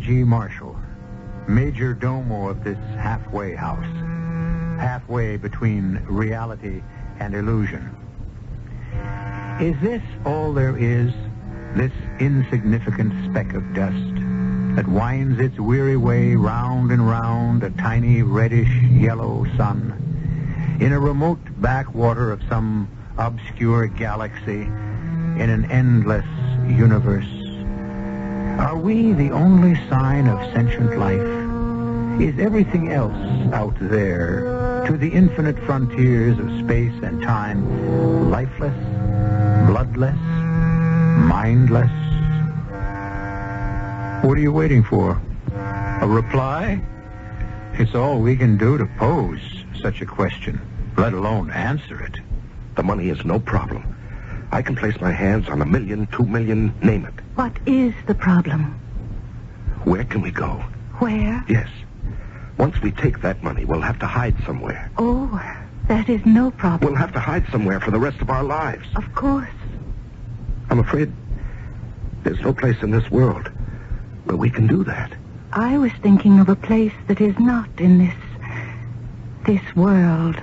G. Marshall, major domo of this halfway house, halfway between reality and illusion. Is this all there is, this insignificant speck of dust that winds its weary way round and round a tiny reddish-yellow sun in a remote backwater of some obscure galaxy in an endless universe? Are we the only sign of sentient life? Is everything else out there, to the infinite frontiers of space and time, lifeless, bloodless, mindless? What are you waiting for? A reply? It's all we can do to pose such a question, let alone answer it. The money is no problem. I can place my hands on $1 million, $2 million, name it. What is the problem? Where can we go? Where? Yes. Once we take that money, we'll have to hide somewhere. Oh, that is no problem. We'll have to hide somewhere for the rest of our lives. Of course. I'm afraid there's no place in this world where we can do that. I was thinking of a place that is not in this world.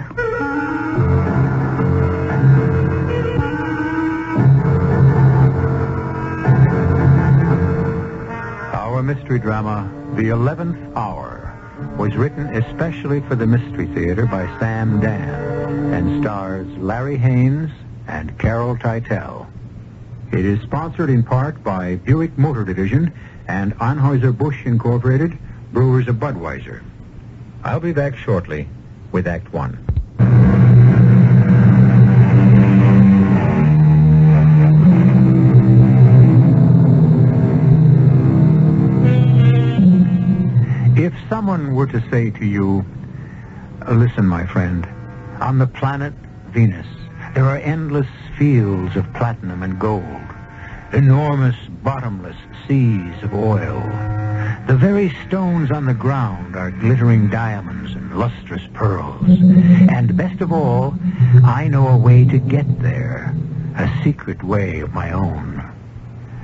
Our mystery drama, The 11th Hour, was written especially for the Mystery Theater by Sam Dan and stars Larry Haynes and Carol Teitel. It is sponsored in part by Buick Motor Division and Anheuser-Busch Incorporated, brewers of Budweiser. I'll be back shortly with Act One. If someone were to say to you, listen, my friend, on the planet Venus, there are endless fields of platinum and gold, enormous bottomless seas of oil. The very stones on the ground are glittering diamonds and lustrous pearls. And best of all, I know a way to get there, a secret way of my own.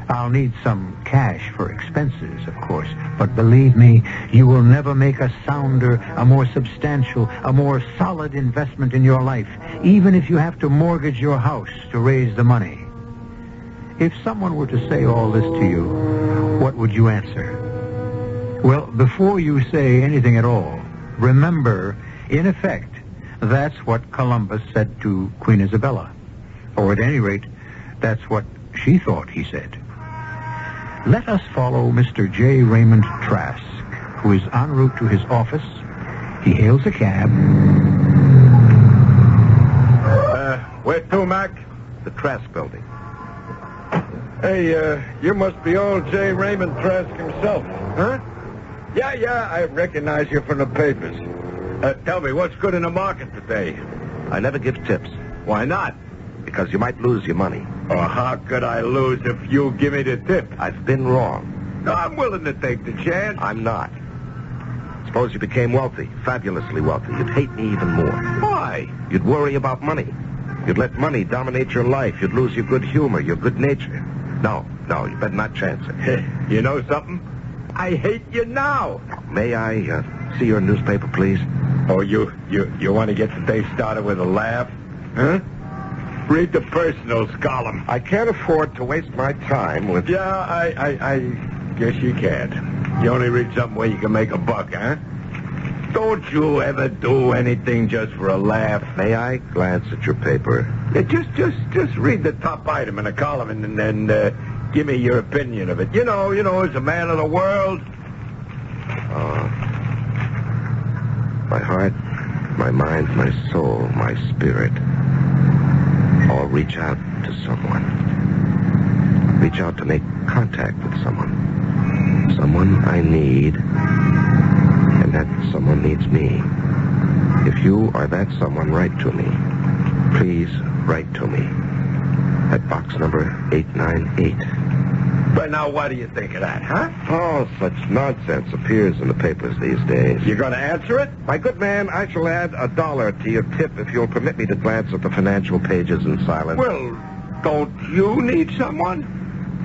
I'll need some cash for expenses, of course, but believe me, you will never make a sounder, a more substantial, a more solid investment in your life, even if you have to mortgage your house to raise the money. If someone were to say all this to you, what would you answer? Well, before you say anything at all, remember, in effect, that's what Columbus said to Queen Isabella. Or at any rate, that's what she thought he said. Let us follow Mr. J. Raymond Trask, who is en route to his office. He hails a cab. Where to, Mac? The Trask building. Hey, you must be old J. Raymond Trask himself, huh? Yeah, I recognize you from the papers. Tell me, what's good in the market today? I never give tips. Why not? Because you might lose your money. Oh, how could I lose if you give me the tip? I've been wrong. No, I'm willing to take the chance. I'm not. Suppose you became wealthy, fabulously wealthy. You'd hate me even more. Why? You'd worry about money. You'd let money dominate your life. You'd lose your good humor, your good nature. No, you better not chance it. You know something? I hate you now. May I see your newspaper, please? Oh, you want to get the day started with a laugh? Huh? Read the personals column. I can't afford to waste my time with... Yeah, I guess you can't. You only read something where you can make a buck, huh? Don't you ever do anything just for a laugh? May I glance at your paper? Yeah, just read the top item in the column and then give me your opinion of it. You know, as a man of the world. My heart, my mind, my soul, my spirit... all reach out to someone. Reach out to make contact with someone. Someone I need, and that someone needs me. If you are that someone, write to me. Please write to me. At box number 898. But now what do you think of that, huh? Oh, such nonsense appears in the papers these days. You going to answer it? My good man, I shall add $1 to your tip if you'll permit me to glance at the financial pages in silence. Well, don't you need someone?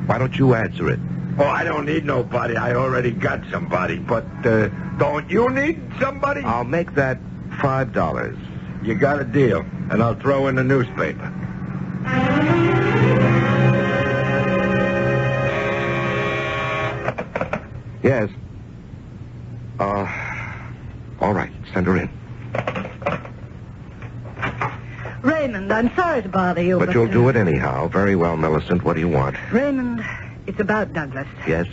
Why don't you answer it? Oh, I don't need nobody. I already got somebody. But don't you need somebody? I'll make that $5. You got a deal, and I'll throw in the newspaper. Yes. All right. Send her in. Raymond, I'm sorry to bother you, But you'll do it anyhow. Very well, Millicent. What do you want? Raymond, it's about Douglas. Yes?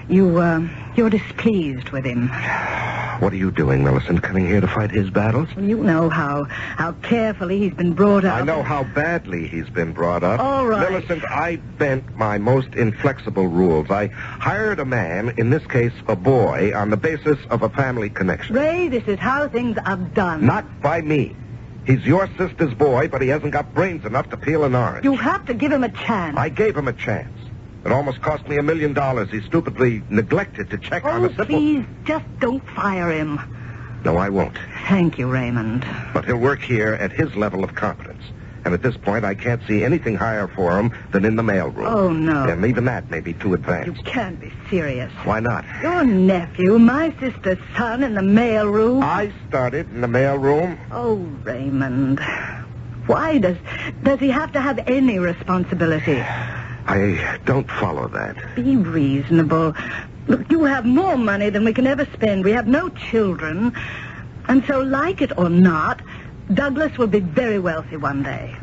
You're displeased with him. What are you doing, Millicent? Coming here to fight his battles? You know how carefully he's been brought up. I know how badly he's been brought up. All right. Millicent, I bent my most inflexible rules. I hired a man, in this case a boy, on the basis of a family connection. Ray, this is how things are done. Not by me. He's your sister's boy, but he hasn't got brains enough to peel an orange. You have to give him a chance. I gave him a chance. It almost cost me $1 million. He stupidly neglected to check on a simple... Please, just don't fire him. No, I won't. Thank you, Raymond. But he'll work here at his level of competence. And at this point, I can't see anything higher for him than in the mailroom. Oh, no. And even that may be too advanced. You can't be serious. Why not? Your nephew, my sister's son, in the mailroom. I started in the mailroom. Oh, Raymond. Why does he have to have any responsibility? I don't follow that. Be reasonable. Look, you have more money than we can ever spend. We have no children. And so, like it or not, Douglas will be very wealthy one day.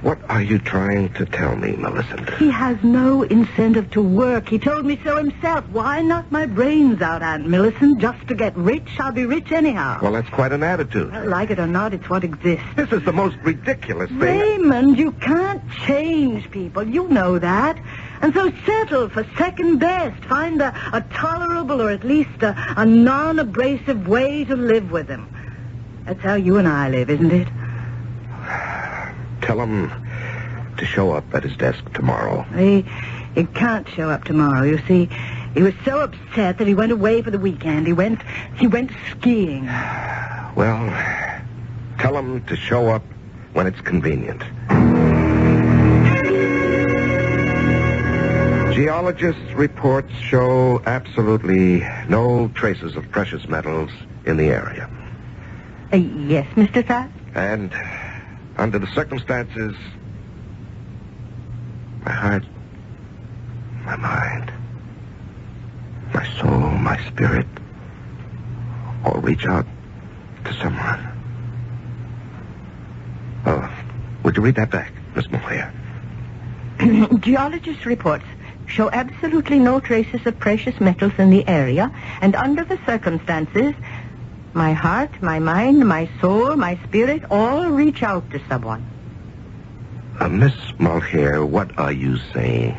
What are you trying to tell me, Millicent? He has no incentive to work. He told me so himself. Why knock my brains out, Aunt Millicent? Just to get rich? I'll be rich anyhow. Well, that's quite an attitude. Well, like it or not, it's what exists. This is the most ridiculous thing. Raymond, you can't change people. You know that. And so settle for second best. Find a tolerable or at least a non-abrasive way to live with him. That's how you and I live, isn't it? Tell him to show up at his desk tomorrow. He can't show up tomorrow. You see, he was so upset that he went away for the weekend. He went skiing. Well, tell him to show up when it's convenient. Geologists' reports show absolutely no traces of precious metals in the area. Yes, Mr. Trask? And under the circumstances, my heart, my mind, my soul, my spirit, all reach out to someone. Would you read that back, Miss Moyer? Geologists' reports show absolutely no traces of precious metals in the area, and under the circumstances, my heart, my mind, my soul, my spirit all reach out to someone. Miss Mulcair, what are you saying?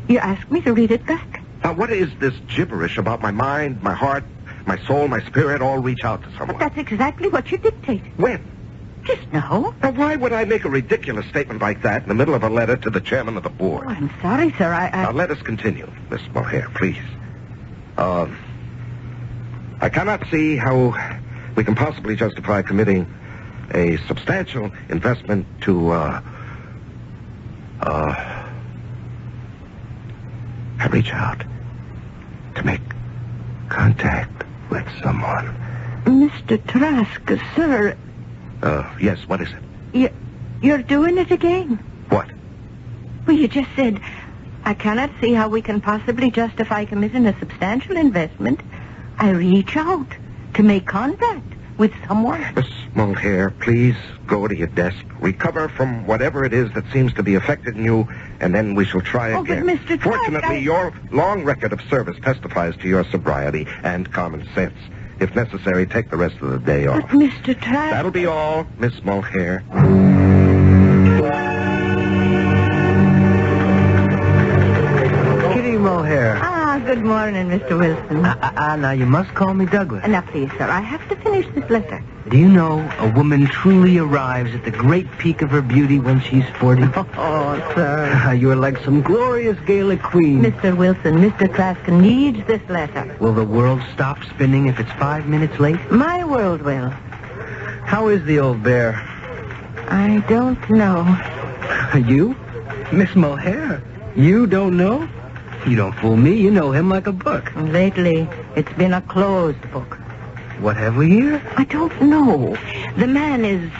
You asked me to read it back. Now, what is this gibberish about my mind, my heart, my soul, my spirit all reach out to someone? But that's exactly what you dictated. When? Just now. Now, why would I make a ridiculous statement like that in the middle of a letter to the chairman of the board? Oh, I'm sorry, sir. Now, let us continue, Miss Mulcair, please. I cannot see how we can possibly justify committing a substantial investment to, reach out to make contact with someone. Mr. Trask, sir. Yes, what is it? You're doing it again. What? Well, you just said, I cannot see how we can possibly justify committing a substantial investment. I reach out to make contact with someone. Miss Mulcair, please go to your desk, recover from whatever it is that seems to be affecting you, and then we shall try again. But Mr. Trask, Fortunately, your long record of service testifies to your sobriety and common sense. If necessary, take the rest of the day off. But Mr. Trask... That'll be all, Miss Mulcair. Kitty Mulcair. Good morning, Mr. Wilson. Now, you must call me Douglas. Now, please, sir, I have to finish this letter. Do you know a woman truly arrives at the great peak of her beauty when she's 40? Oh, sir. You are like some glorious Gaelic queen. Mr. Wilson, Mr. Trask needs this letter. Will the world stop spinning if it's 5 minutes late? My world will. How is the old bear? I don't know. You? Miss Mulcair? You don't know? You don't fool me. You know him like a book. Lately, it's been a closed book. What have we here? I don't know. The man is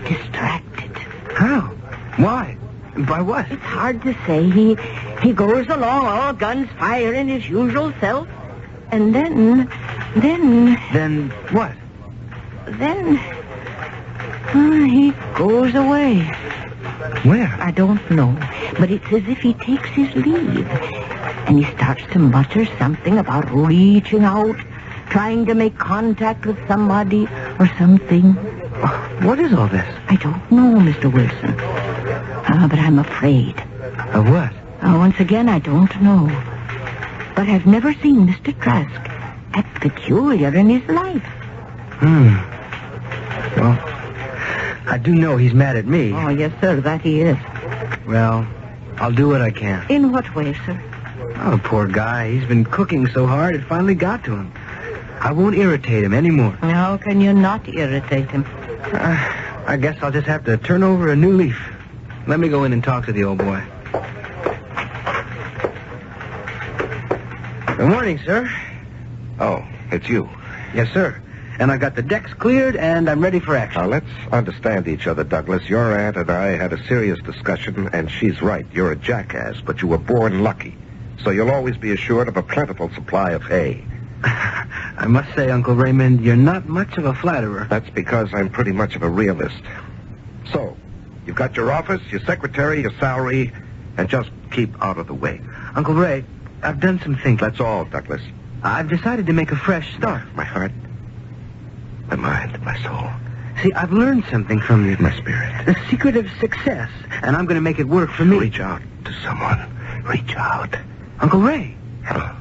distracted. How? Why? By what? It's hard to say. He goes along, all guns firing, his usual self. And then... Then what? Then... he goes away. Where? I don't know. But it's as if he takes his leave. And he starts to mutter something about reaching out, trying to make contact with somebody or something. What is all this? I don't know, Mr. Wilson. But I'm afraid. Of what? Once again, I don't know. But I've never seen Mr. Trask act peculiar in his life. Well, I do know he's mad at me. Oh, yes, sir, that he is. Well, I'll do what I can. In what way, sir? Oh, poor guy. He's been cooking so hard it finally got to him. I won't irritate him anymore. How can you not irritate him? I guess I'll just have to turn over a new leaf. Let me go in and talk to the old boy. Good morning, sir. Oh, it's you. Yes, sir. And I got the decks cleared, and I'm ready for action. Now, let's understand each other, Douglas. Your aunt and I had a serious discussion, and she's right. You're a jackass, but you were born lucky. So you'll always be assured of a plentiful supply of hay. I must say, Uncle Raymond, you're not much of a flatterer. That's because I'm pretty much of a realist. So, you've got your office, your secretary, your salary, and just keep out of the way. Uncle Ray, I've done some thinking. That's all, Douglas. I've decided to make a fresh start. My heart, my mind, my soul. See, I've learned something from you. My spirit. The secret of success, and I'm going to make it work for me. Reach out to someone. Reach out. Uncle Ray. Hello.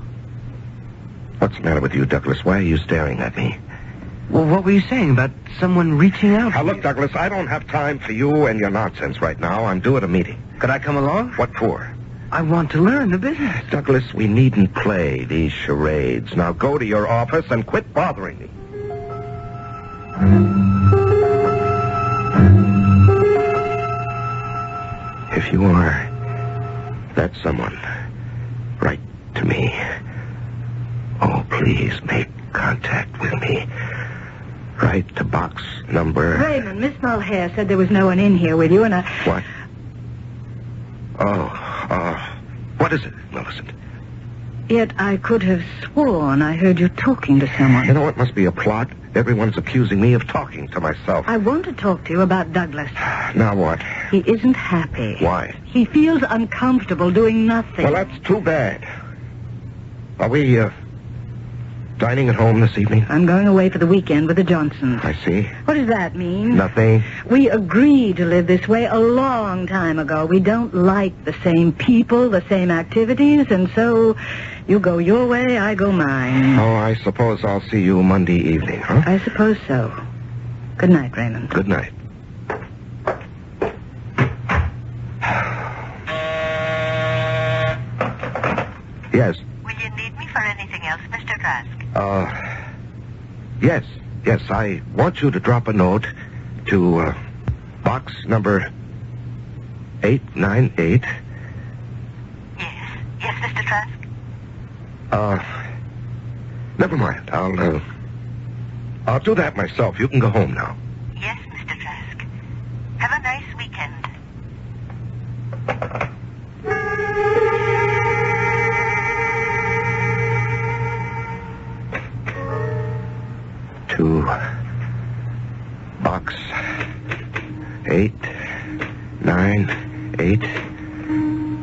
What's the matter with you, Douglas? Why are you staring at me? Well, what were you saying about someone reaching out? Now, look, Douglas, I don't have time for you and your nonsense right now. I'm due at a meeting. Could I come along? What for? I want to learn the business. Douglas, we needn't play these charades. Now go to your office and quit bothering me. If you are that someone, write to me. Oh, please make contact with me. Write to box number... Raymond, Miss Mulhare said there was no one in here with you, and I... What? What is it, Millicent? Yet I could have sworn I heard you talking to someone. You know, it must be a plot. Everyone's accusing me of talking to myself. I want to talk to you about Douglas. Now what? He isn't happy. Why? He feels uncomfortable doing nothing. Well, that's too bad. Are we, dining at home this evening? I'm going away for the weekend with the Johnsons. I see. What does that mean? Nothing. We agreed to live this way a long time ago. We don't like the same people, the same activities, and so you go your way, I go mine. Oh, I suppose I'll see you Monday evening, huh? I suppose so. Good night, Raymond. Good night. Yes. Will you need me for anything else, Mr. Trask? Yes, I want you to drop a note to, box number 898. Yes, Mr. Trask? Never mind. I'll do that myself. You can go home now. Yes, Mr. Trask. Have a nice weekend. To box 898,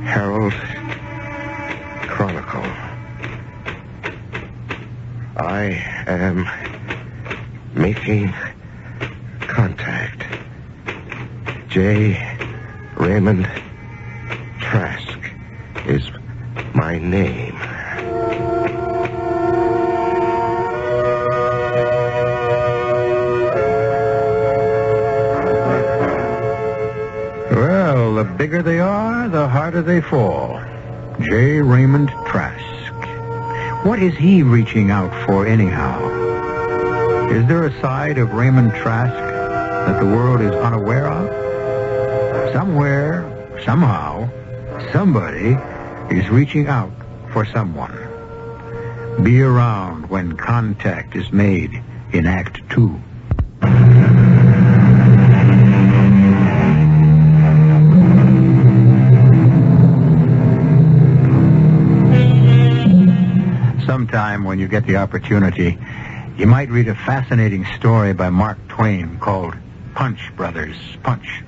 Herald Chronicle. I am making contact. J. Raymond Trask is my name. Well, the bigger they are, the harder they fall. J. Raymond Trask. What is he reaching out for anyhow? Is there a side of Raymond Trask that the world is unaware of? Somewhere, somehow, somebody is reaching out for someone. Be around when contact is made in Act 2. Sometime when you get the opportunity, you might read a fascinating story by Mark Twain called Punch, Brothers, Punch.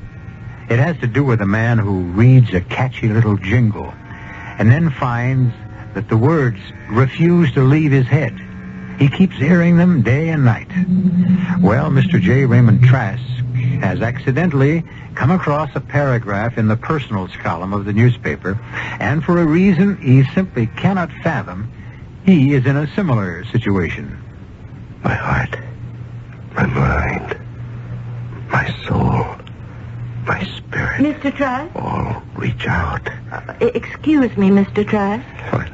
It has to do with a man who reads a catchy little jingle and then finds that the words refuse to leave his head. He keeps hearing them day and night. Well, Mr. J. Raymond Trask has accidentally come across a paragraph in the personals column of the newspaper, and for a reason he simply cannot fathom, he is in a similar situation. My heart, my mind, my soul, my spirit. Mr. Trask? All reach out. Excuse me, Mr. Trask. What?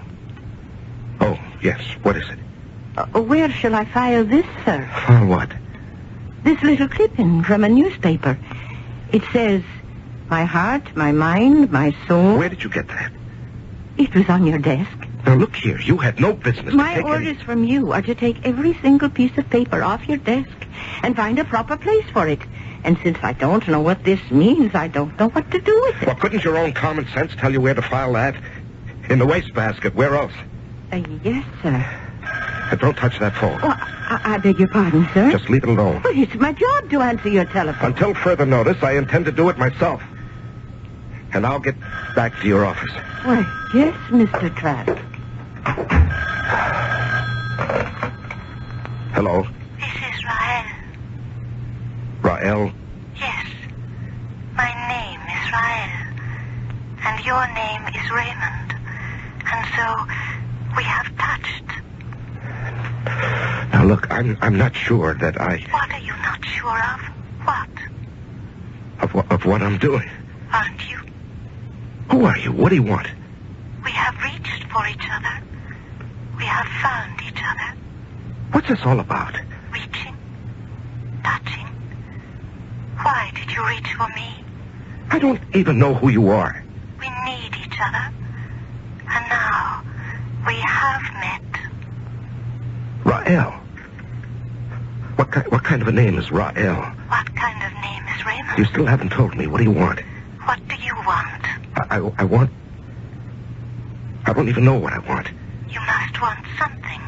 Oh, yes. What is it? Where shall I file this, sir? For what? This little clipping from a newspaper. It says, my heart, my mind, my soul. Where did you get that? It was on your desk. Now, look here. You had no business My to take orders from you are to take every single piece of paper off your desk and find a proper place for it. And since I don't know what this means, I don't know what to do with it. Well, couldn't your own common sense tell you where to file that? In the wastebasket. Where else? Yes, sir. Don't touch that phone. Oh, I beg your pardon, sir. Just leave it alone. But it's my job to answer your telephone. Until further notice, I intend to do it myself. And I'll get back to your office. Why, yes, Mr. Trask. Hello? This is Rael. Rael? Yes. My name is Rael. And your name is Raymond. And so we have touched. Now, look, I'm not sure that I... What are you not sure of? What? Of what I'm doing. Aren't you? Who are you? What do you want? We have reached for each other. We have found each other. What's this all about? Reaching. Touching. Why did you reach for me? I don't even know who you are. We need each other. And now we have met. Rael. What kind of a name is Rael? What kind of name is Raymond? You still haven't told me. What do you want? What do you want? I want... I don't even know what I want. You must want something,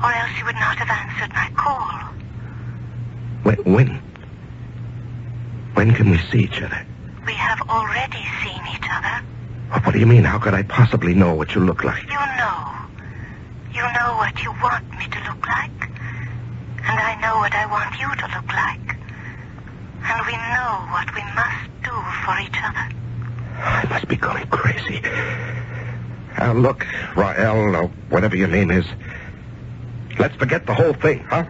or else you would not have answered my call. When can we see each other? We have already seen each other. What do you mean? How could I possibly know what you look like? You know. You know what you want me to look like. And I know what I want you to look like. And we know what we must do for each other. I must be going crazy. Look, Rael, or whatever your name is, let's forget the whole thing, huh?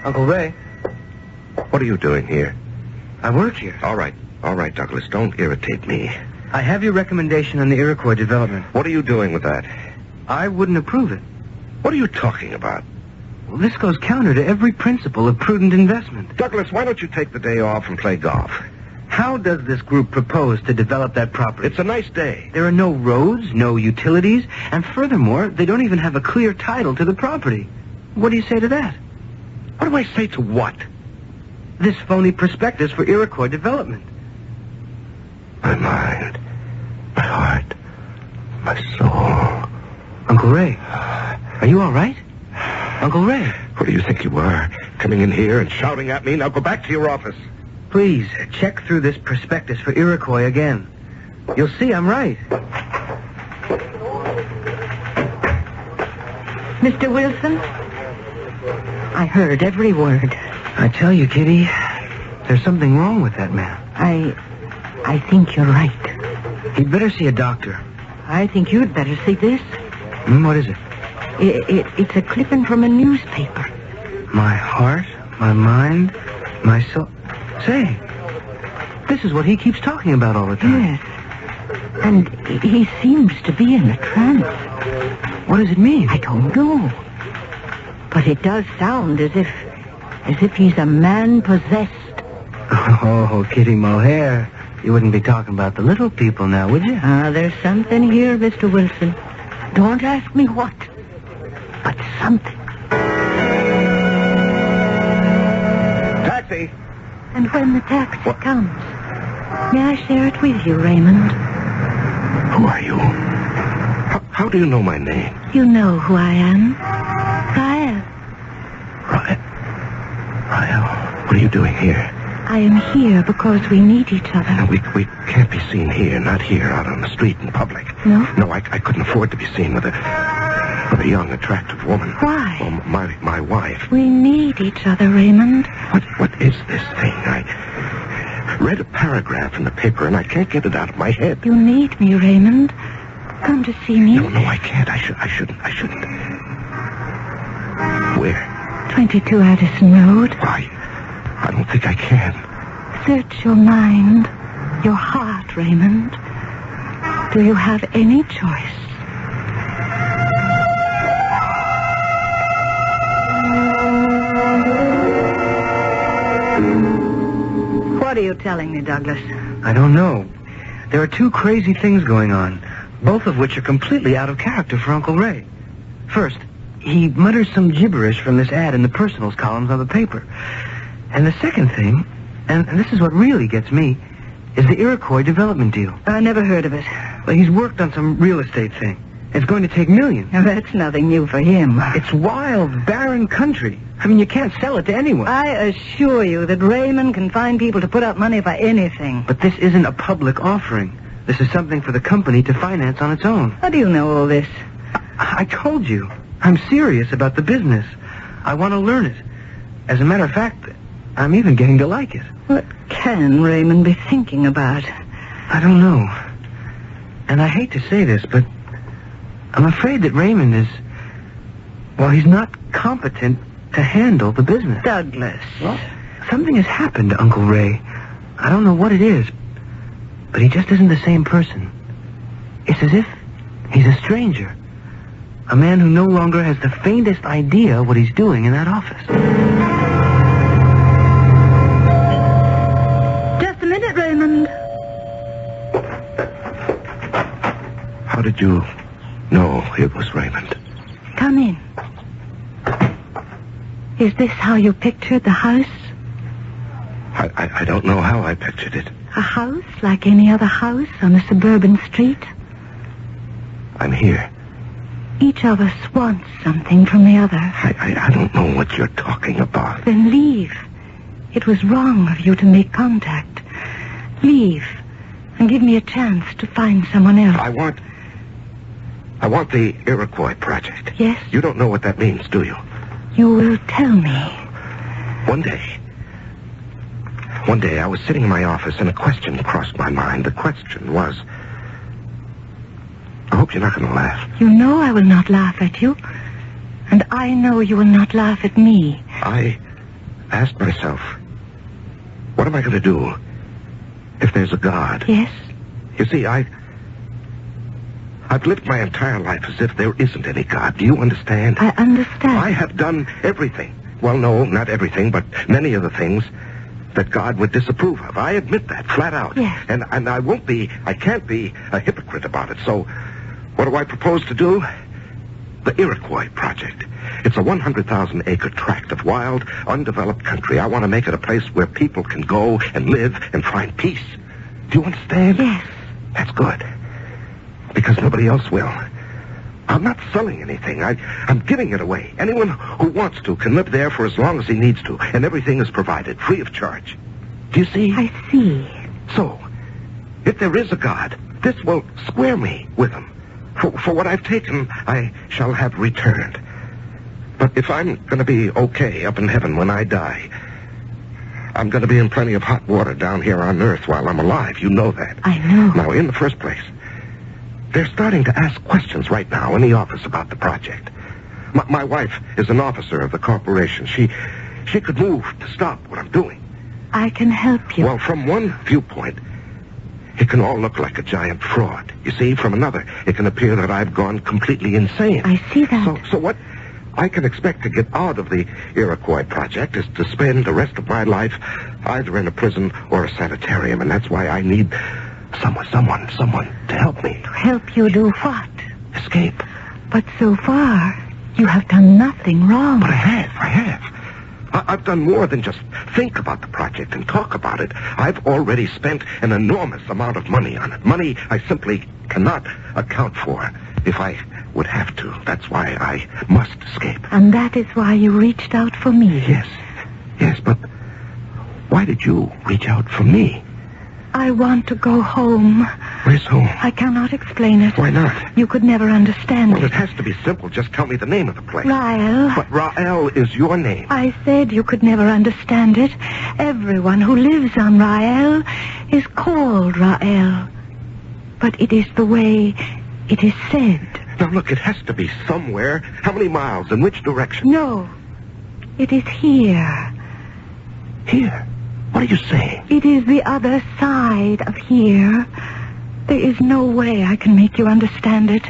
Uncle Ray, What are you doing here? I work here. All right, Douglas, don't irritate me. I have your recommendation on the Iroquois development. What are you doing with that? I wouldn't approve it. What are you talking about? Well, this goes counter to every principle of prudent investment. Douglas, why don't you take the day off and play golf? How does this group propose to develop that property? It's a nice day. There are no roads, no utilities, and furthermore, they don't even have a clear title to the property. What do you say to that? What do I say to what? This phony prospectus for Iroquois development. My mind, my heart, my soul. Uncle Ray, are you all right? Uncle Ray. Who do you think you are? Coming in here and shouting at me? Now go back to your office. Please, check through this prospectus for Iroquois again. You'll see I'm right. Mr. Wilson, I heard every word. I tell you, Kitty, there's something wrong with that man. I think you're right. He'd better see a doctor. I think you'd better see this. What is it? It's a clipping from a newspaper. My heart, my mind, my soul. Say, this is what he keeps talking about all the time. Yes. And he seems to be in a trance. What does it mean? I don't know. But it does sound as if he's a man possessed. Oh, Kitty Mohair. You wouldn't be talking about the little people now, would you? There's something here, Mr. Wilson. Don't ask me what, but something. Taxi! And when the taxi comes, may I share it with you, Raymond? Who are you? How do you know my name? You know who I am. Rael. Rael, what are you doing here? I am here because we need each other. No, we can't be seen here, not here, out on the street in public. No? No, I couldn't afford to be seen with a young, attractive woman. Why? Well, my wife. We need each other, Raymond. What is this thing? I read a paragraph in the paper, and I can't get it out of my head. You need me, Raymond. Come to see me. No, I can't. I shouldn't. Where? 22 Addison Road. Why? I don't think I can. Search your mind, your heart, Raymond. Do you have any choice? What are you telling me, Douglas? I don't know. There are two crazy things going on, both of which are completely out of character for Uncle Ray. First, he mutters some gibberish from this ad in the personals columns of the paper. And the second thing, and this is what really gets me, is the Iroquois development deal. I never heard of it. Well, he's worked on some real estate thing. It's going to take millions. Now, that's nothing new for him. It's wild, barren country. I mean, you can't sell it to anyone. I assure you that Raymond can find people to put up money for anything. But this isn't a public offering. This is something for the company to finance on its own. How do you know all this? I told you. I'm serious about the business. I want to learn it. As a matter of fact, I'm even getting to like it. What can Raymond be thinking about? I don't know. And I hate to say this, but I'm afraid that Raymond is... Well, he's not competent to handle the business. Douglas. Well, something has happened to Uncle Ray. I don't know what it is, but he just isn't the same person. It's as if he's a stranger. A man who no longer has the faintest idea what he's doing in that office. Just a minute, Raymond. How did you know it was Raymond? Come in. Is this how you pictured the house? I don't know how I pictured it. A house like any other house on a suburban street? I'm here. Each of us wants something from the other. I don't know what you're talking about. Then leave. It was wrong of you to make contact. Leave and give me a chance to find someone else. I want the Iroquois project. Yes? You don't know what that means, do you? You will tell me. One day I was sitting in my office and a question crossed my mind. The question was... I hope you're not going to laugh. You know I will not laugh at you. And I know you will not laugh at me. I asked myself, what am I going to do if there's a God? Yes? You see, I've lived my entire life as if there isn't any God. Do you understand? I understand. I have done everything. Well, no, not everything, but many of the things that God would disapprove of. I admit that, flat out. Yes. And I can't be a hypocrite about it. So, what do I propose to do? The Iroquois project. It's a 100,000-acre tract of wild, undeveloped country. I want to make it a place where people can go and live and find peace. Do you understand? Yes. That's good. Because nobody else will. I'm not selling anything. I'm giving it away. Anyone who wants to can live there for as long as he needs to, and everything is provided, free of charge. Do you see? I see. So, if there is a God, this will square me with him. For what I've taken, I shall have returned. But if I'm going to be okay up in heaven when I die, I'm going to be in plenty of hot water down here on Earth while I'm alive. You know that. I know. Now, in the first place, they're starting to ask questions right now in the office about the project. My wife is an officer of the corporation. She could move to stop what I'm doing. I can help you. Well, from one viewpoint, it can all look like a giant fraud. You see, from another, it can appear that I've gone completely insane. I see that. So what I can expect to get out of the Iroquois project is to spend the rest of my life either in a prison or a sanitarium, and that's why I need someone to help me. To help you do what? Escape. But so far, you have done nothing wrong. But I have. I've done more than just think about the project and talk about it. I've already spent an enormous amount of money on it. Money I simply cannot account for if I would have to. That's why I must escape. And that is why you reached out for me. Yes, but why did you reach out for me? I want to go home. Where's home? I cannot explain it. Why not? You could never understand Well, it. it has to be simple. Just tell me the name of the place. Rael. But Rael is your name. I said you could never understand it. Everyone who lives on Rael is called Rael. But it is the way it is said. Now, look, it has to be somewhere. How many miles? In which direction? No. It is here. Here? What are you saying? It is the other side of here. There is no way I can make you understand it.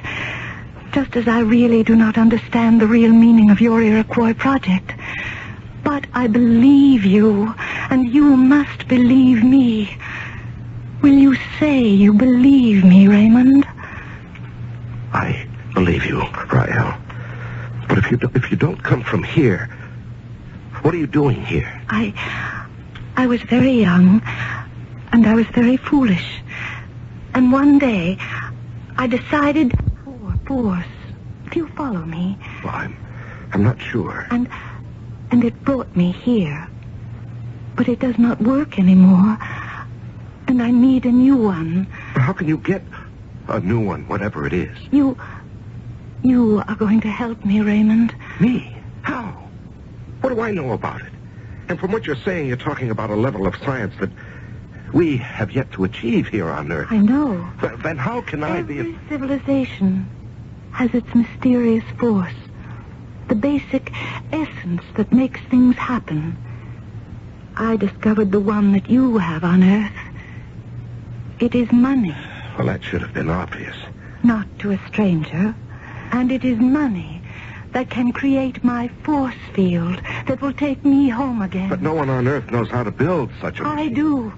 Just as I really do not understand the real meaning of your Iroquois project. But I believe you, and you must believe me. Will you say you believe me, Raymond? I believe you, Rael. But if you don't come from here, what are you doing here? I was very young, and I was very foolish. And one day, I decided for force. Do you follow me? Well, I'm not sure. And it brought me here. But it does not work anymore. And I need a new one. How can you get a new one, whatever it is? You are going to help me, Raymond. Me? How? What do I know about it? And from what you're saying, you're talking about a level of science that we have yet to achieve here on Earth. I know. Then how can I be... Every civilization has its mysterious force. The basic essence that makes things happen. I discovered the one that you have on Earth. It is money. Well, that should have been obvious. Not to a stranger. And it is money that can create my force field that will take me home again. But no one on Earth knows how to build such a machine.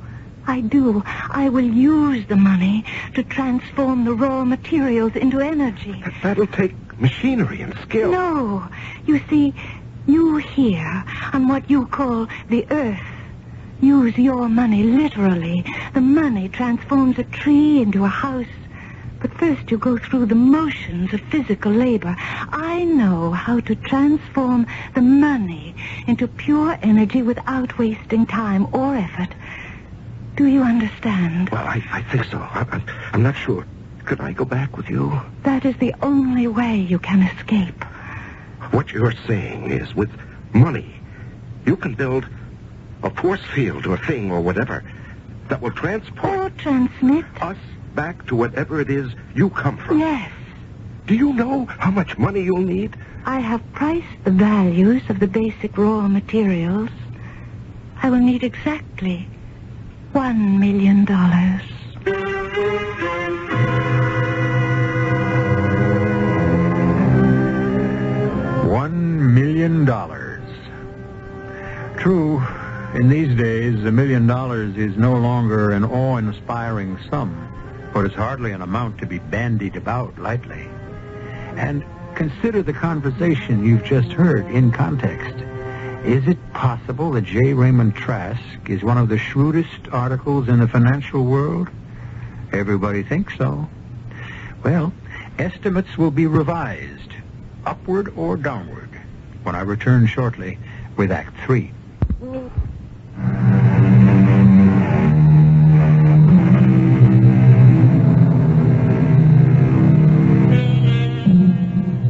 I do. I will use the money to transform the raw materials into energy. That'll take machinery and skill. No. You see, you here, on what you call the Earth, use your money literally. The money transforms a tree into a house. But first you go through the motions of physical labor. I know how to transform the money into pure energy without wasting time or effort. Do you understand? Well, I think so. I'm not sure. Could I go back with you? That is the only way you can escape. What you're saying is with money, you can build a force field or thing or whatever that will transport... Or transmit. Us back to whatever it is you come from. Yes. Do you know how much money you'll need? I have priced the values of the basic raw materials. I will need exactly $1 million. $1 million. True, in these days, $1 million is no longer an awe-inspiring sum, but it's hardly an amount to be bandied about lightly. And consider the conversation you've just heard in context. Is it possible that J. Raymond Trask is one of the shrewdest articles in the financial world? Everybody thinks so. Well, estimates will be revised, upward or downward, when I return shortly with Act 3.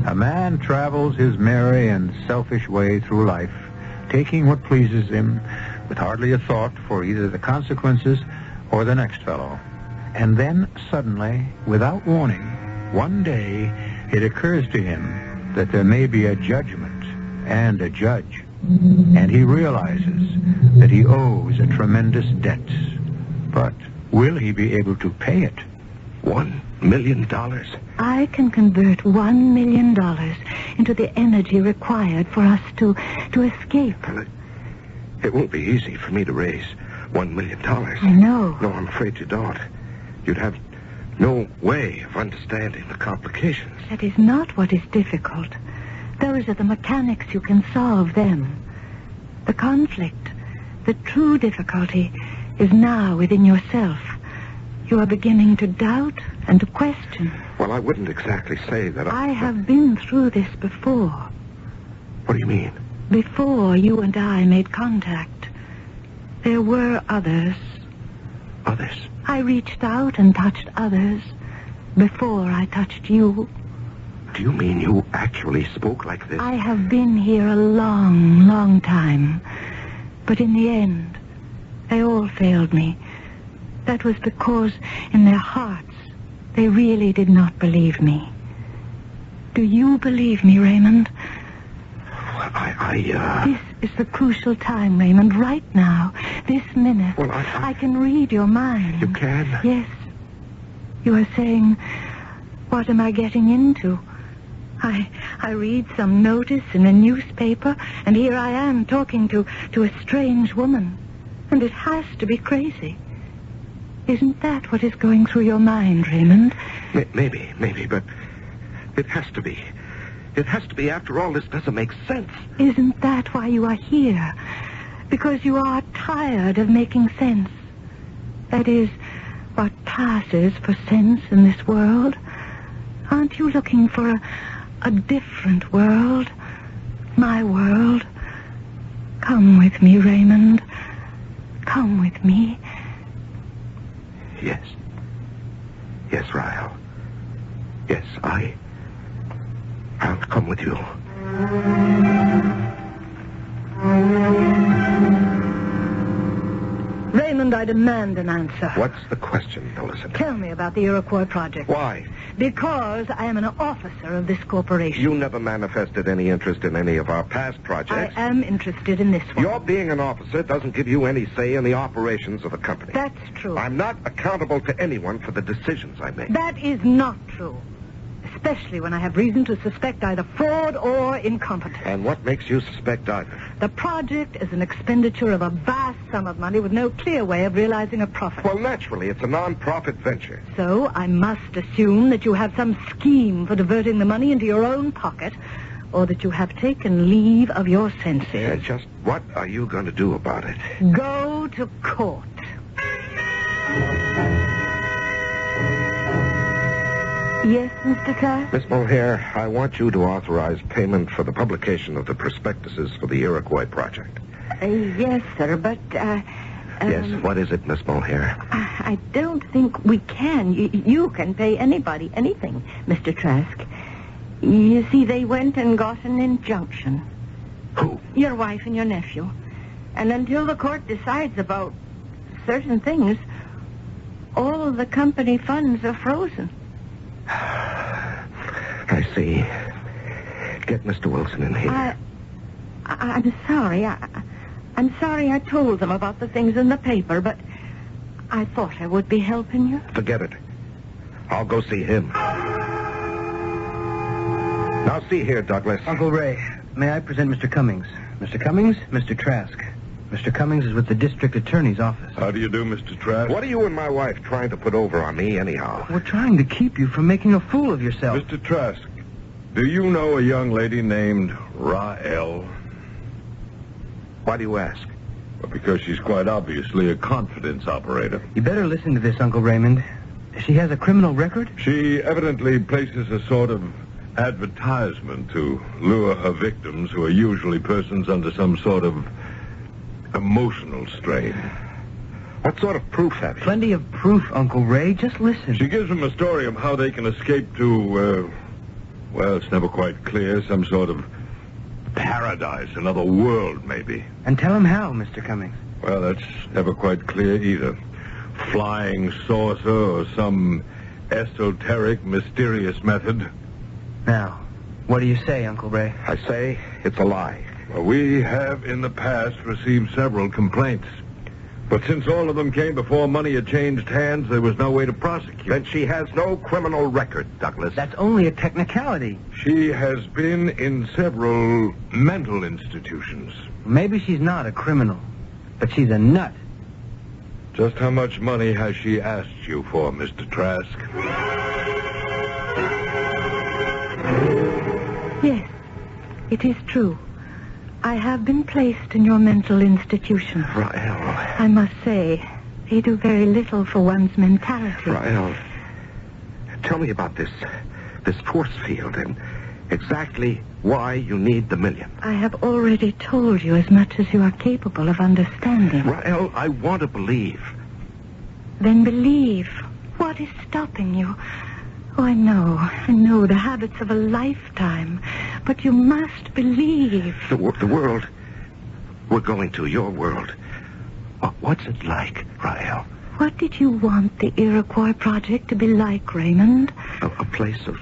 A man travels his merry and selfish way through life, taking what pleases him, with hardly a thought for either the consequences or the next fellow. And then, suddenly, without warning, one day, it occurs to him that there may be a judgment and a judge. And he realizes that he owes a tremendous debt. But will he be able to pay it? $1 million? I can convert $1 million into the energy required for us to escape. Well, it won't be easy for me to raise $1 million. I know. No, I'm afraid you don't. You'd have no way of understanding the complications. That is not what is difficult. Those are the mechanics. You can solve them. The conflict, the true difficulty, is now within yourself. You are beginning to doubt and to question. Well, I wouldn't exactly say that I have been through this before. What do you mean? Before you and I made contact, there were others. Others? I reached out and touched others before I touched you. Do you mean you actually spoke like this? I have been here a long, long time. But in the end, they all failed me. That was because in their hearts, they really did not believe me. Do you believe me, Raymond? Well, This is the crucial time, Raymond, right now, this minute. Well, I can read your mind. You can? Yes. You are saying, what am I getting into? I read some notice in a newspaper, and here I am talking to a strange woman. And it has to be crazy. Isn't that what is going through your mind, Raymond? Maybe, but it has to be. It has to be. After all, this doesn't make sense. Isn't that why you are here? Because you are tired of making sense. That is, what passes for sense in this world. Aren't you looking for a different world? My world? Come with me, Raymond. Come with me. Yes. Yes, Ryle. Yes, I'll come with you. Raymond, I demand an answer. What's the question, Millicent? Tell me about the Iroquois project. Why? Because I am an officer of this corporation. You never manifested any interest in any of our past projects. I am interested in this one. Your being an officer doesn't give you any say in the operations of the company. That's true. I'm not accountable to anyone for the decisions I make. That is not true. Especially when I have reason to suspect either fraud or incompetence. And what makes you suspect either? The project is an expenditure of a vast sum of money with no clear way of realizing a profit. Well, naturally, it's a non-profit venture. So I must assume that you have some scheme for diverting the money into your own pocket, or that you have taken leave of your senses. And just what are you going to do about it? Go to court. Yes, Mr. Trask? Miss Mulhare, I want you to authorize payment for the publication of the prospectuses for the Iroquois project. Yes, sir, but, Yes, what is it, Miss Mulhare? I don't think we can. You can pay anybody anything, Mr. Trask. You see, they went and got an injunction. Who? Your wife and your nephew. And until the court decides about certain things, all of the company funds are frozen. I see. Get Mr. Wilson in here. I'm sorry. I'm sorry I told them about the things in the paper, but I thought I would be helping you. Forget it. I'll go see him. Now, see here, Douglas. Uncle Ray, may I present Mr. Cummings? Mr. Cummings, Mr. Trask. Mr. Cummings is with the district attorney's office. How do you do, Mr. Trask? What are you and my wife trying to put over on me, anyhow? We're trying to keep you from making a fool of yourself. Mr. Trask, do you know a young lady named Rael? Why do you ask? Well, because she's quite obviously a confidence operator. You better listen to this, Uncle Raymond. She has a criminal record? She evidently places a sort of advertisement to lure her victims, who are usually persons under some sort of emotional strain. What sort of proof have you? Plenty of proof, Uncle Ray. Just listen. She gives them a story of how they can escape to, well, it's never quite clear, some sort of paradise, another world, maybe. And tell him how, Mr. Cummings. Well, that's never quite clear either. Flying saucer or some esoteric, mysterious method. Now, what do you say, Uncle Ray? I say it's a lie. Well, we have in the past received several complaints. But since all of them came before money had changed hands, there was no way to prosecute. Then she has no criminal record, Douglas. That's only a technicality. She has been in several mental institutions. Maybe she's not a criminal, but she's a nut. Just how much money has she asked you for, Mr. Trask? Yes, it is true. I have been placed in your mental institution. Rael. I must say, they do very little for one's mentality. Rael, tell me about this force field and exactly why you need the $1 million. I have already told you as much as you are capable of understanding. Rael, I want to believe. Then believe. What is stopping you? Oh, I know the habits of a lifetime. But you must believe. The world we're going to, your world. What's it like, Rael? What did you want the Iroquois Project to be like, Raymond? A place of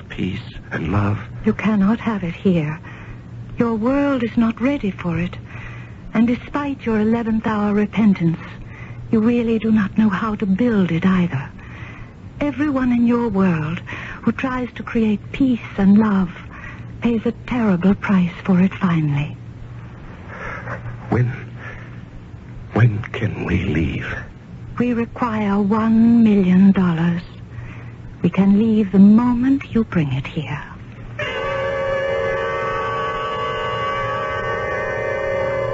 peace and love. You cannot have it here. Your world is not ready for it. And despite your 11th hour repentance, you really do not know how to build it either. Everyone in your world who tries to create peace and love pays a terrible price for it finally. When can we leave? We require $1 million. We can leave the moment you bring it here.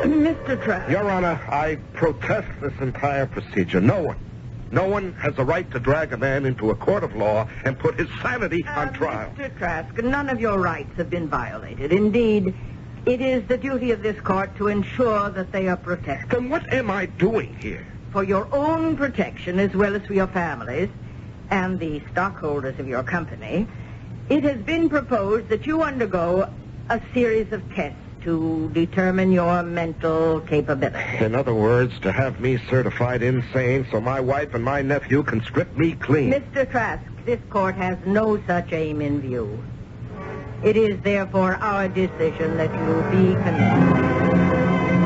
Mr. Trask. Your Honor, I protest this entire procedure. No one has a right to drag a man into a court of law and put his sanity on trial. Mr. Trask, none of your rights have been violated. Indeed, it is the duty of this court to ensure that they are protected. Then what am I doing here? For your own protection, as well as for your families and the stockholders of your company, it has been proposed that you undergo a series of tests to determine your mental capability. In other words, to have me certified insane so my wife and my nephew can strip me clean. Mr. Trask, this court has no such aim in view. It is therefore our decision that you be convicted.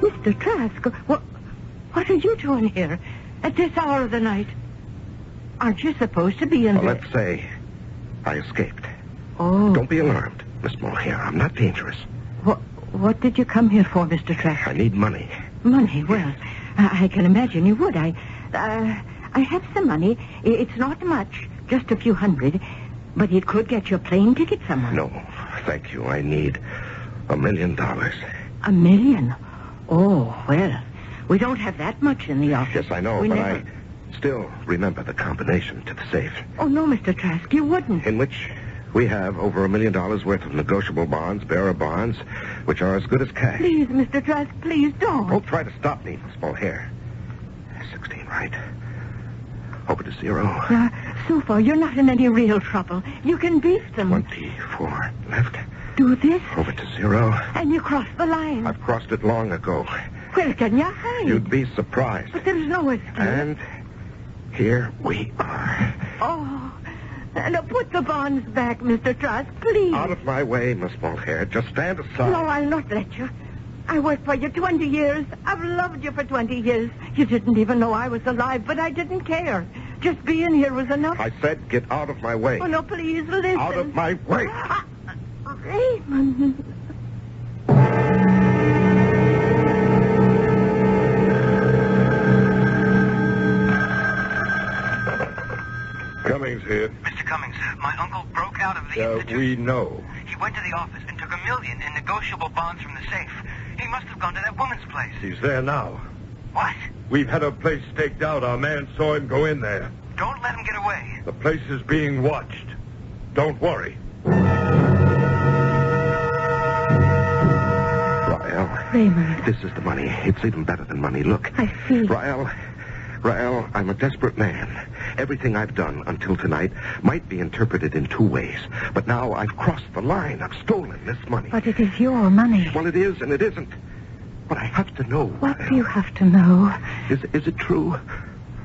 Mr. Trask, what are you doing here at this hour of the night? Aren't you supposed to be in Well, let's say I escaped. Oh. Don't be alarmed, Miss Mulhare. I'm not dangerous. What did you come here for, Mr. Trask? I need money. Money? Well, I can imagine you would. I have some money. It's not much, just a few hundred, but it could get you a plane ticket somewhere. No, thank you. I need $1 million. $1 million? Oh, well, we don't have that much in the office. Yes, I know, but I still remember the combination to the safe. Oh, no, Mr. Trask, you wouldn't. In which we have over $1 million worth of negotiable bonds, bearer bonds, which are as good as cash. Please, Mr. Trask, please don't. Don't try to stop me, Miss Mulhare. 16, right? Over to 0. So far, you're not in any real trouble. You can beat them. 24 left. Do this, Over to 0. and you cross the line. I've crossed it long ago. Where can you hide? You'd be surprised. But there's no escape. And here we are. Oh, now put the bonds back, Mr. Trask, please. Out of my way, Miss Mulhare. Just stand aside. No, I'll not let you. I worked for you 20 years. I've loved you for 20 years. You didn't even know I was alive, but I didn't care. Just being here was enough. I said get out of my way. Oh, no, please, listen. Out of my way. Raymond. Cummings here. Mr. Cummings, my uncle broke out of the institute. We know. He went to the office and took $1 million in negotiable bonds from the safe. He must have gone to that woman's place. He's there now. What? We've had a place staked out. Our man saw him go in there. Don't let him get away. The place is being watched. Don't worry. Rael. Raymond. This is the money. It's even better than money. Look. I see. Rael, I'm a desperate man. Everything I've done until tonight might be interpreted in two ways. But now I've crossed the line. I've stolen this money. But it is your money. Well, it is and it isn't. But I have to know. What Rael. do you have to know? Is it true?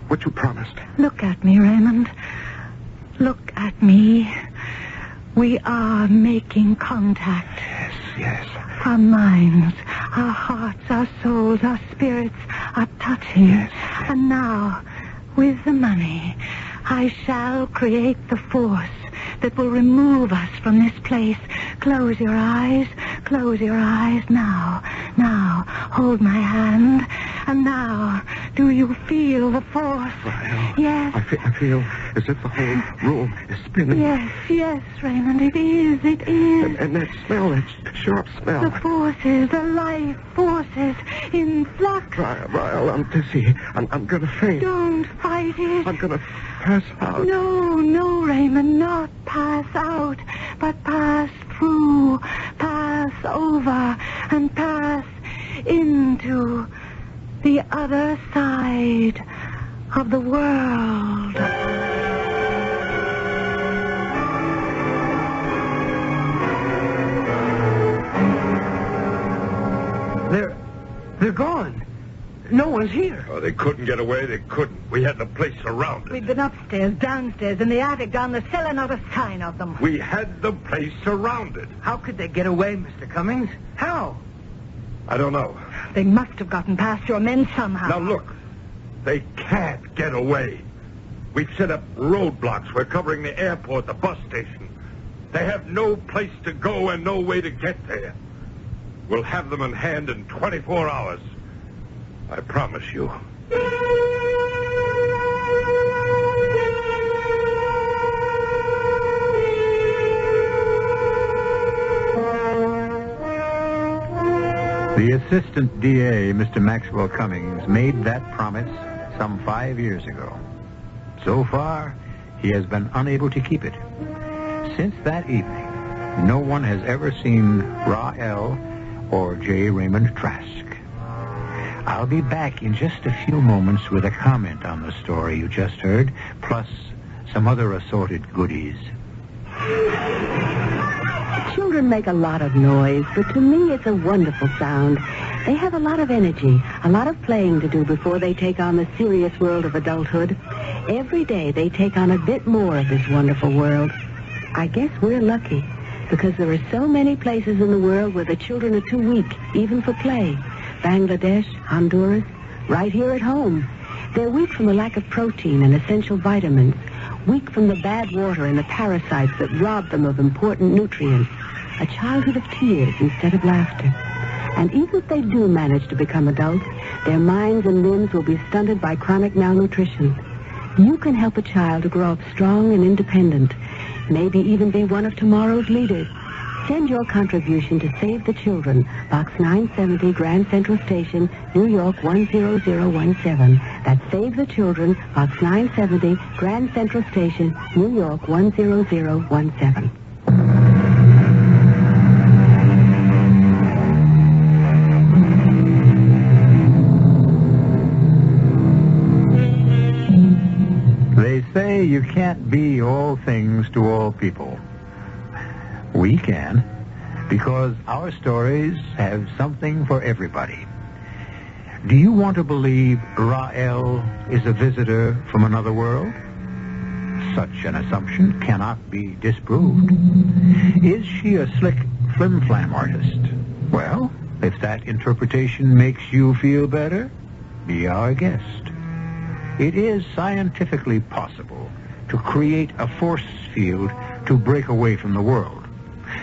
What you promised? Look at me, Raymond. Look at me. We are making contact. Yes. yes. Our minds, our hearts, our souls, our spirits are touching. Yes. And now, with the money, I shall create the force that will remove us from this place. Close your eyes now. Now, hold my hand. And now, do you feel the force? Well, Yes. I feel as if the whole room is spinning. Yes, Raymond, it is. And that smell, that sharp smell. The forces, the life forces in flux. Ryle, I'm dizzy. I'm going to faint. Don't fight it. I'm going to pass out. No, Raymond, not pass out, but pass through, pass over, and pass into the other side of the world. They're gone. No one's here. Oh, they couldn't get away. They couldn't. We had the place surrounded. We've been upstairs, downstairs, in the attic, down the cellar, not a sign of them. We had the place surrounded. How could they get away, Mr. Cummings? How? I don't know. They must have gotten past your men somehow. Now, look. They can't get away. We've set up roadblocks. We're covering the airport, the bus station. They have no place to go and no way to get there. We'll have them in hand in 24 hours. I promise you. The assistant DA, Mr. Maxwell Cummings, made that promise some 5 years ago. So far, he has been unable to keep it. Since that evening, no one has ever seen Rael or J. Raymond Trask. I'll be back in just a few moments with a comment on the story you just heard, plus some other assorted goodies. Children make a lot of noise, but to me it's a wonderful sound. They have a lot of energy, a lot of playing to do before they take on the serious world of adulthood. Every day they take on a bit more of this wonderful world. I guess we're lucky, because there are so many places in the world where the children are too weak, even for play. Bangladesh, Honduras, right here at home. They're weak from a lack of protein and essential vitamins, weak from the bad water and the parasites that rob them of important nutrients. A childhood of tears instead of laughter. And even if they do manage to become adults, their minds and limbs will be stunted by chronic malnutrition. You can help a child to grow up strong and independent, maybe even be one of tomorrow's leaders. Send your contribution to Save the Children, Box 970, Grand Central Station, New York 10017. That's Save the Children, Box 970, Grand Central Station, New York 10017. They say you can't be all things to all people. We can, because our stories have something for everybody. Do you want to believe Rael is a visitor from another world? Such an assumption cannot be disproved. Is she a slick flim-flam artist? Well, if that interpretation makes you feel better, be our guest. It is scientifically possible to create a force field to break away from the world.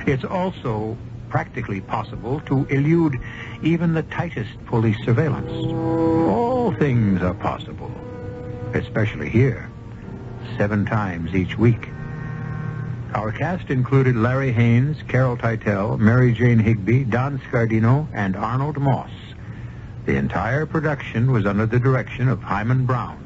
It's also practically possible to elude even the tightest police surveillance. All things are possible, especially here, 7 times each week. Our cast included Larry Haynes, Carol Teitel, Mary Jane Higby, Don Scardino, and Arnold Moss. The entire production was under the direction of Himan Brown.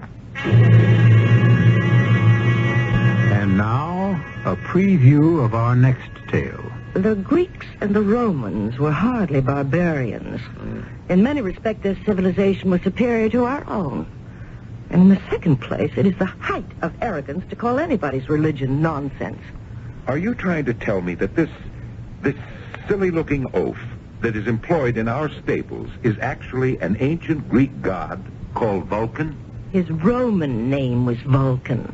And now, a preview of our next tale. The Greeks and the Romans were hardly barbarians. In many respects, their civilization was superior to our own. And in the second place, it is the height of arrogance to call anybody's religion nonsense. Are you trying to tell me that this silly-looking oaf that is employed in our stables is actually an ancient Greek god called Vulcan? His Roman name was Vulcan.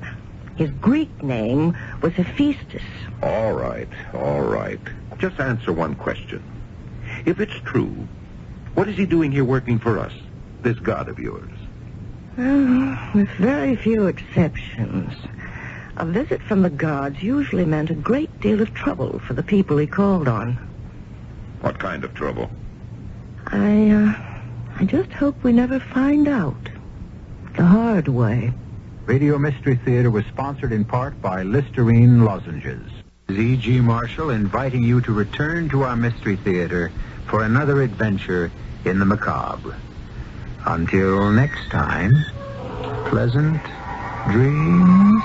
His Greek name was Hephaestus. All right. Just answer one question. If it's true, what is he doing here working for us, this God of yours? Well, with very few exceptions, a visit from the gods usually meant a great deal of trouble for the people he called on. What kind of trouble? I just hope we never find out. The hard way. Radio Mystery Theater was sponsored in part by Listerine lozenges. E.G. Marshall inviting you to return to our Mystery Theater for another adventure in the macabre. Until next time, pleasant dreams.